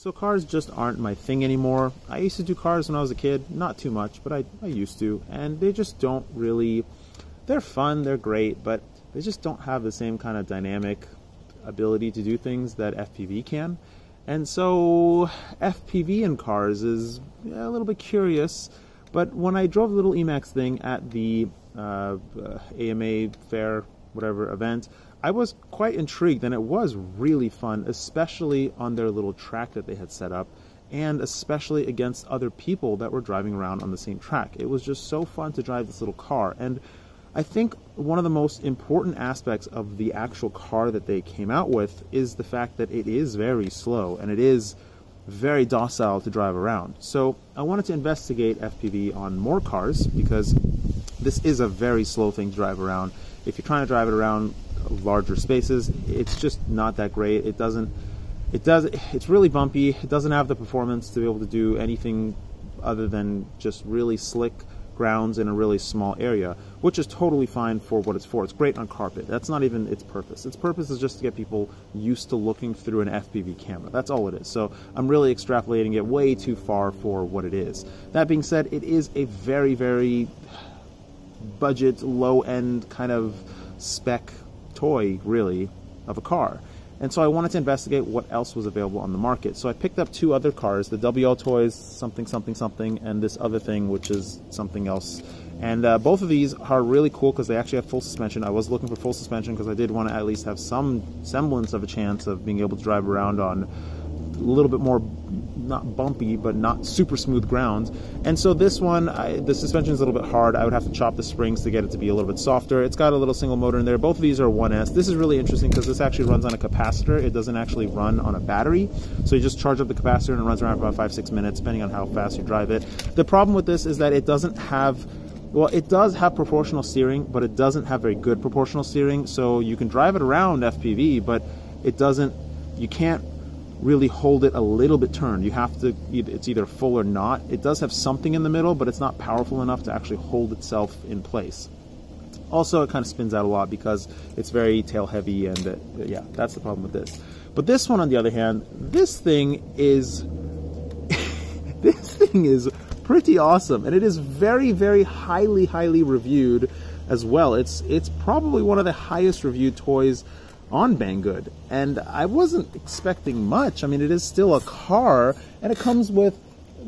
So cars just aren't my thing anymore. I used to do cars when I was a kid, not too much, but I used to, and they just don't really, they're fun, they're great, but they just don't have the same kind of dynamic ability to do things that FPV can. And so FPV in cars is a little bit curious, but when I drove the little Emacs thing at the AMA fair, whatever event, I was quite intrigued, and it was really fun, especially on their little track that they had set up, and especially against other people that were driving around on the same track. It was just so fun to drive this little car, and I think one of the most important aspects of the actual car that they came out with is the fact that it is very slow, and it is very docile to drive around. So I wanted to investigate FPV on more cars, because this is a very slow thing to drive around. If you're trying to drive it around larger spaces, it's just not that great. It's really bumpy. It doesn't have the performance to be able to do anything other than just really slick grounds in a really small area, which is totally fine for what it's for. It's great on carpet. That's not even its purpose. Its purpose is just to get people used to looking through an FPV camera. That's all it is. So I'm really extrapolating it way too far for what it is. That being said, it is a very, very budget, low-end kind of spec toy, really, of a car. And so I wanted to investigate what else was available on the market. So I picked up two other cars, the WLToys something something something, and this other thing which is something else. And both of these are really cool because they actually have full suspension. I was looking for full suspension because I did want to at least have some semblance of a chance of being able to drive around on a little bit more, not bumpy, but not super smooth ground. And so this one, the suspension is a little bit hard. I would have to chop the springs to get it to be a little bit softer. It's got a little single motor in there. Both of these are 1S. This is really interesting because this actually runs on a capacitor. It doesn't actually run on a battery. So you just charge up the capacitor and it runs around for about 5-6 minutes, depending on how fast you drive it. The problem with this is that it doesn't have, well, it does have proportional steering, but it doesn't have very good proportional steering. So you can drive it around FPV, but it doesn't, you can't really hold it a little bit turned. You have to, it's either full or not. It does have something in the middle, but it's not powerful enough to actually hold itself in place. Also, it kind of spins out a lot because it's very tail heavy, and yeah, that's the problem with this. But this one, on the other hand, this thing is this thing is pretty awesome, and it is very, very highly reviewed as well. It's probably one of the highest reviewed toys on Banggood, and I wasn't expecting much. I mean, it is still a car, and it comes with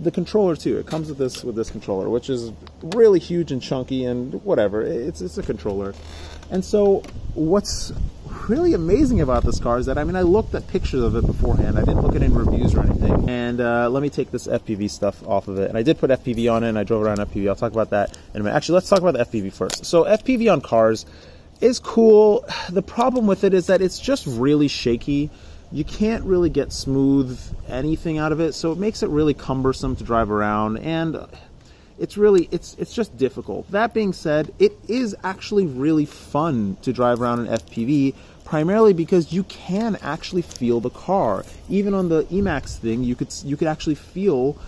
the controller too. It comes with this controller, which is really huge and chunky, and whatever. It's a controller. And so what's really amazing about this car is that, I mean, I looked at pictures of it beforehand. I didn't look at any reviews or anything. And let me take this FPV stuff off of it. And I did put FPV on it, and I drove around FPV. I'll talk about that in a minute. Actually, let's talk about the FPV first. So FPV on cars is cool. The problem with it is that it's just really shaky. You can't really get smooth anything out of it, so it makes it really cumbersome to drive around, and it's just difficult. That being said, it is actually really fun to drive around in FPV, primarily because you can actually feel the car. Even on the Emacs thing, you could actually feel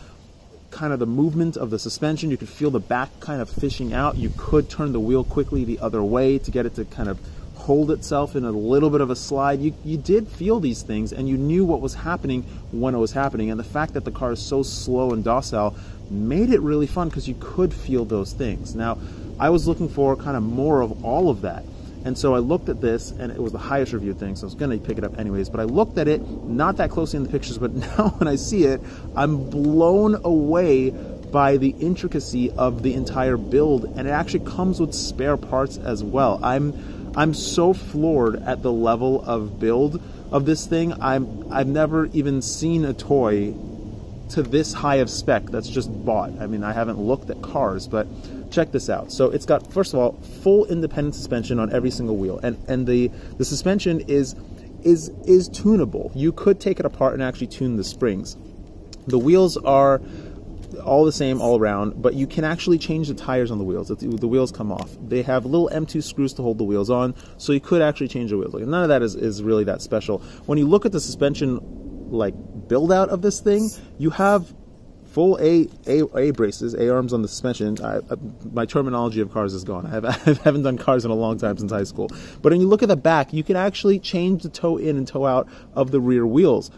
kind of the movement of the suspension. You could feel the back kind of fishing out. You could turn the wheel quickly the other way to get it to kind of hold itself in a little bit of a slide. You did feel these things, and you knew what was happening when it was happening. And the fact that the car is so slow and docile made it really fun because you could feel those things. Now, I was looking for kind of more of all of that. And so I looked at this, and it was the highest reviewed thing, so I was going to pick it up anyways. But I looked at it, not that closely in the pictures, but now when I see it, I'm blown away by the intricacy of the entire build, and it actually comes with spare parts as well. I'm so floored at the level of build of this thing. I've never even seen a toy to this high of spec that's just bought. I mean, I haven't looked at cars, but check this out. So it's got, first of all, full independent suspension on every single wheel, and the suspension is tunable. You could take it apart and actually tune the springs. The wheels are all the same all around, but you can actually change the tires on the wheels. The wheels come off. They have little M2 screws to hold the wheels on, so you could actually change the wheels. Like, none of that is really that special. When you look at the suspension like build out of this thing, you have full A braces, A arms on the suspension. My terminology of cars is gone. I haven't done cars in a long time, since high school. But when you look at the back, you can actually change the toe in and toe out of the rear wheels.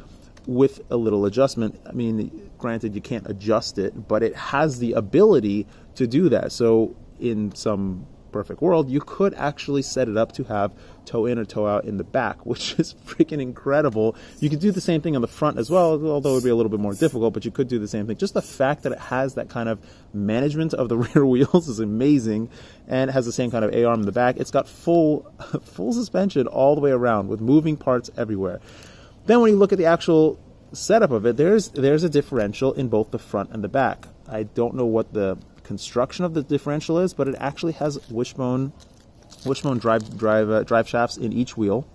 with a little adjustment. I mean, granted, you can't adjust it, but it has the ability to do that. So in some perfect world, you could actually set it up to have toe in or toe out in the back, which is freaking incredible. You could do the same thing on the front as well, although it would be a little bit more difficult, but you could do the same thing. Just the fact that it has that kind of management of the rear wheels is amazing, and it has the same kind of A-arm in the back. It's got full suspension all the way around with moving parts everywhere. Then when you look at the actual setup of it, there's a differential in both the front and the back. I don't know what the construction of the differential is, but it actually has wishbone drive shafts in each wheel,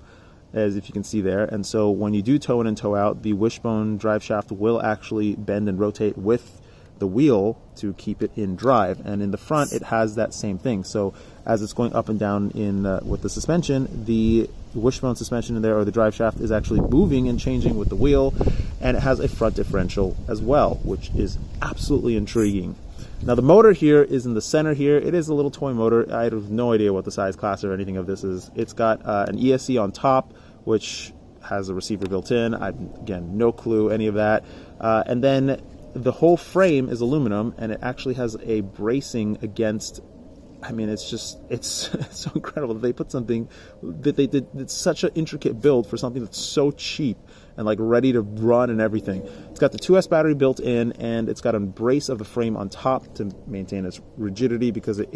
as if you can see there. And so when you do toe in and toe out, the wishbone drive shaft will actually bend and rotate with the wheel to keep it in drive. And in the front, it has that same thing. So as it's going up and down in with the suspension, the wishbone suspension in there, or the drive shaft, is actually moving and changing with the wheel. And it has a front differential as well, which is absolutely intriguing. Now the motor here is in the center here. It is a little toy motor. I have no idea what the size, class, or anything of this is. It's got an ESC on top, which has a receiver built in. Again, no clue, any of that. And then the whole frame is aluminum, and it actually has a bracing against. I mean, it's so incredible that they put something that they did. It's such an intricate build for something that's so cheap and like ready to run and everything. It's got the 2S battery built in, and it's got a brace of the frame on top to maintain its rigidity, because it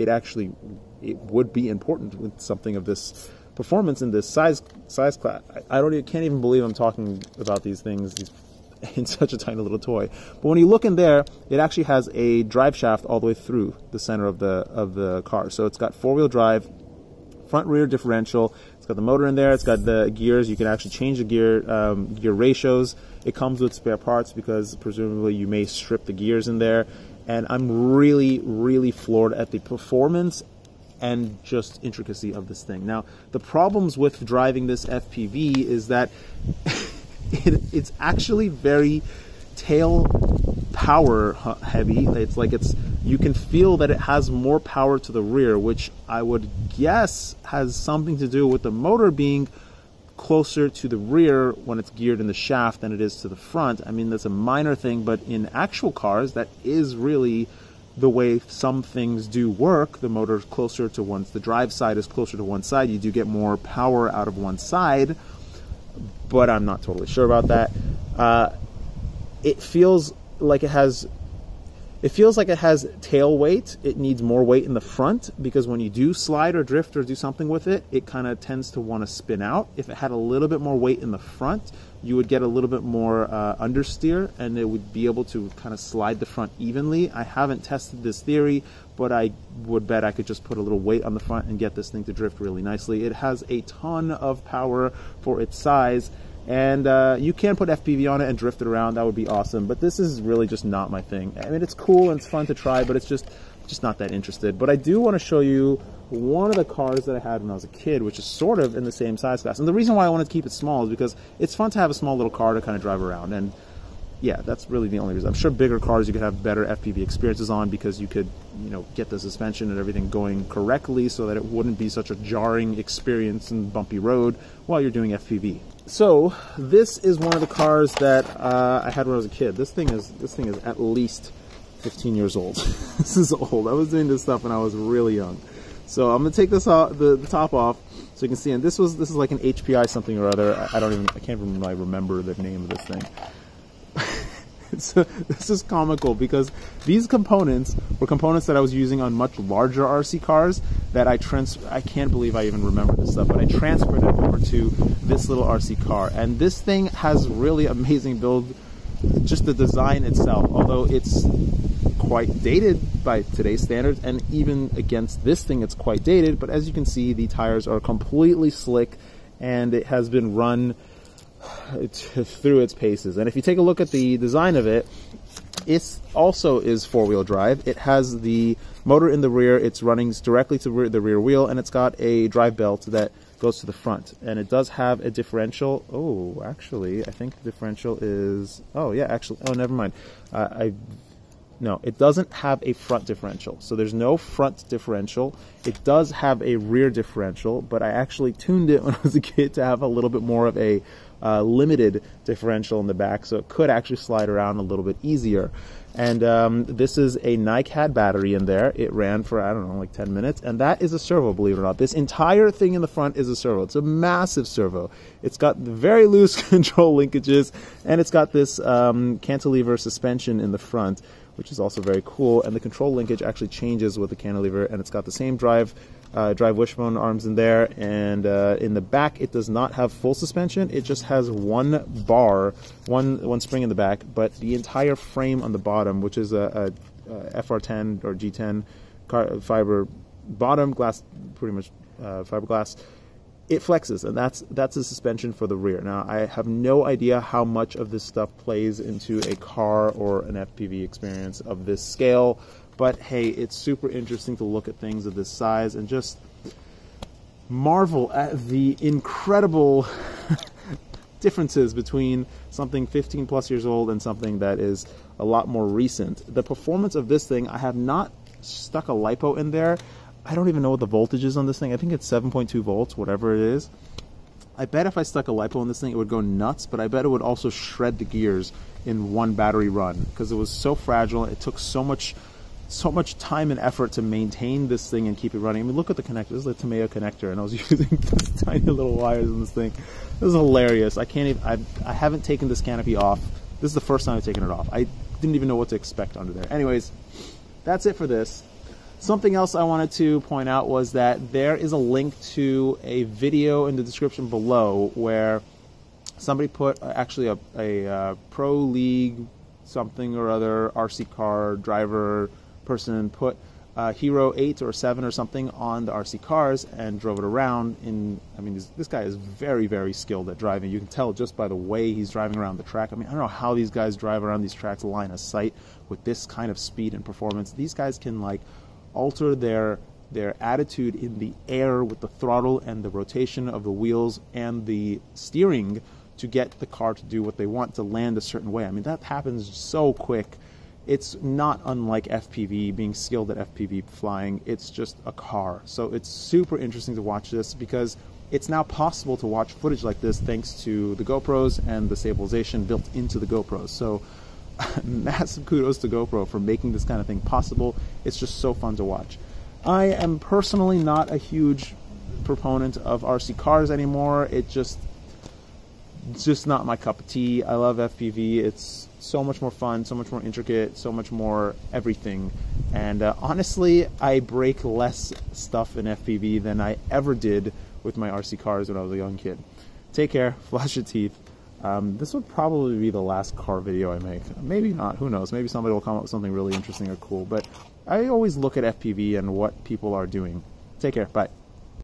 would be important with something of this performance in this size class. Can't even believe I'm talking about these things in such a tiny little toy. But when you look in there, it actually has a drive shaft all the way through the center of the car. So it's got four-wheel drive, front rear differential. It's got the motor in there. It's got the gears. You can actually change the gear ratios. It comes with spare parts, because presumably you may strip the gears in there. And I'm really, really floored at the performance and just intricacy of this thing. Now, the problems with driving this FPV is that it's actually very tail power heavy. You can feel that it has more power to the rear, which I would guess has something to do with the motor being closer to the rear when it's geared in the shaft than it is to the front. I mean, that's a minor thing, but in actual cars, that is really the way some things do work. The motor is closer to the drive side is closer to one side. You do get more power out of one side, but I'm not totally sure about that. It feels like it has tail weight. It needs more weight in the front, because when you do slide or drift or do something with it, it kind of tends to want to spin out. If it had a little bit more weight in the front, you would get a little bit more understeer, and it would be able to kind of slide the front evenly. I haven't tested this theory, but I would bet I could just put a little weight on the front and get this thing to drift really nicely. It has a ton of power for its size, and you can put FPV on it and drift it around. That would be awesome, but this is really just not my thing. I mean, it's cool and it's fun to try, but it's just not that interested. But I do want to show you one of the cars that I had when I was a kid, which is sort of in the same size class. And the reason why I wanted to keep it small is because it's fun to have a small little car to kind of drive around. And yeah, that's really the only reason. I'm sure bigger cars you could have better FPV experiences on, because you could, get the suspension and everything going correctly so that it wouldn't be such a jarring experience in bumpy road while you're doing FPV. So this is one of the cars that I had when I was a kid. This thing is at least 15 years old. This is old. I was doing this stuff when I was really young. So I'm gonna take this off, the top off, so you can see. And this is like an HPI something or other. I can't even remember the name of this thing. So this is comical, because these components were components that I was using on much larger RC cars that I can't believe I even remember this stuff, but I transferred it over to this little RC car. And this thing has really amazing build, just the design itself, although it's quite dated by today's standards, and even against this thing it's quite dated. But as you can see, the tires are completely slick, and it has been run through its paces. And if you take a look at the design of it, it also is four-wheel drive. It has the motor in the rear. It's running directly to the rear wheel, and it's got a drive belt that goes to the front. And it does have a differential. Oh, actually, I think the differential is... Oh, yeah, actually... Oh, never mind. No, it doesn't have a front differential. So there's no front differential. It does have a rear differential, but I actually tuned it when I was a kid to have a little bit more of a limited differential in the back, so it could actually slide around a little bit easier. And this is a NiCad battery in there. It ran for, I don't know, like 10 minutes. And that is a servo, believe it or not. This entire thing in the front is a servo. It's a massive servo. It's got very loose control linkages, and it's got this cantilever suspension in the front, which is also very cool. And the control linkage actually changes with the cantilever, and it's got the same drive wishbone arms in there. And in the back, it does not have full suspension. It just has one bar, one spring in the back, but the entire frame on the bottom, which is a FR10 or G10 fiber bottom glass, pretty much fiberglass, it flexes, and that's the suspension for the rear. Now, I have no idea how much of this stuff plays into a car or an FPV experience of this scale, but hey, it's super interesting to look at things of this size and just marvel at the incredible differences between something 15 plus years old and something that is a lot more recent. The performance of this thing, I have not stuck a LiPo in there. I don't even know what the voltage is on this thing. I think it's 7.2 volts, whatever it is. I bet if I stuck a LiPo in this thing, it would go nuts, but I bet it would also shred the gears in one battery run because it was so fragile. It took so much time and effort to maintain this thing and keep it running. I mean, look at the connector. This is a Tomato connector, and I was using these tiny little wires in this thing. This is hilarious. I can't even, I haven't taken this canopy off. This is the first time I've taken it off. I didn't even know what to expect under there. Anyways, that's it for this. Something else I wanted to point out was that there is a link to a video in the description below where somebody put actually a pro league something or other RC car driver person put Hero 8 or 7 or something on the RC cars and drove it around in, I mean, this guy is very, very skilled at driving. You can tell just by the way he's driving around the track. I mean, I don't know how these guys drive around these tracks line of sight with this kind of speed and performance. These guys can like alter their attitude in the air with the throttle and the rotation of the wheels and the steering to get the car to do what they want, to land a certain way. I mean, that happens so quick. It's not unlike FPV, being skilled at FPV flying. It's just a car. So it's super interesting to watch this because it's now possible to watch footage like this thanks to the GoPros and the stabilization built into the GoPros. So massive kudos to GoPro for making this kind of thing possible. It's just so fun to watch. I am personally not a huge proponent of RC cars anymore. It's just not my cup of tea. I love FPV. It's so much more fun, so much more intricate, so much more everything. And honestly, I break less stuff in FPV than I ever did with my RC cars when I was a young kid. Take care, flash your teeth. This would probably be the last car video I make. Maybe not, who knows? Maybe somebody will come up with something really interesting or cool. But I always look at FPV and what people are doing. Take care, bye.